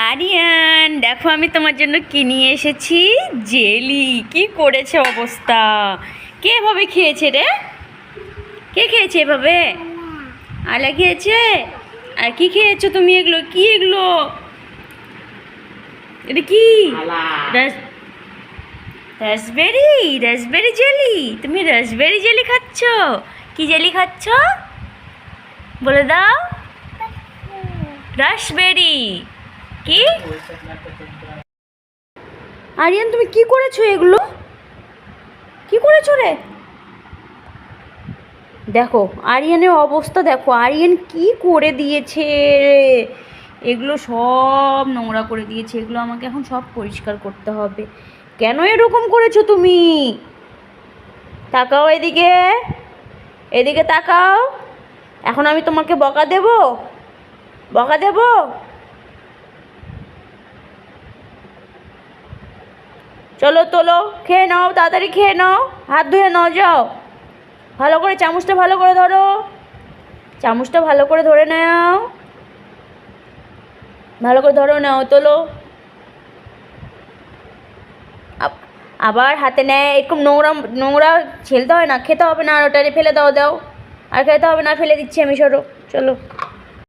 আরিয়ান, দেখো আমি তোমার জন্য কি নিয়ে এসেছি। জেলি। কি করেছে অবস্থা! কে এভাবে খেয়েছে রে? কে খেয়েছে এভাবে? আলা খেয়েছে। আর কি খেয়েছো তুমি? এগুলো কি? এগুলো এটা কি? রাসবেরি। Raspberry jelly. তুমি রাসবেরি জেলি খাচ্ছ? কি জেলি খাচ্ছ বলে দাও? রাসবেরি। কি? আরিয়ান, তুমি কি করেছো এগুলো? কি করেছো রে? দেখো আরিয়ানের অবস্থা, দেখো আরিয়ান কি করে দিয়েছে। এগুলো সব নোংরা করে দিয়েছে। এগুলো আমাকে এখন সব পরিষ্কার করতে হবে। কেন এরকম করেছো তুমি? তাকাও এদিকে, এদিকে তাকাও। এখন আমি তোমাকে বকা দেব? বকা দেব? চলো তোলো, খেয়ে নাও, তাড়াতাড়ি খেয়ে নাও, হাত ধুয়ে নাও, যাও। ভালো করে চামচটা ভালো করে ধরো, চামচটা ভালো করে ধরে নাও, ভালো করে ধরো, নাও তোলো। আবার হাতে নেয়, এরকম নোংরা নোংরা ছেলতে হয় না, খেতে হবে না। আর ওটা ফেলে দাও, দাও। আর খেতে হবে না, ফেলে দিচ্ছি আমি, সরো। চলো।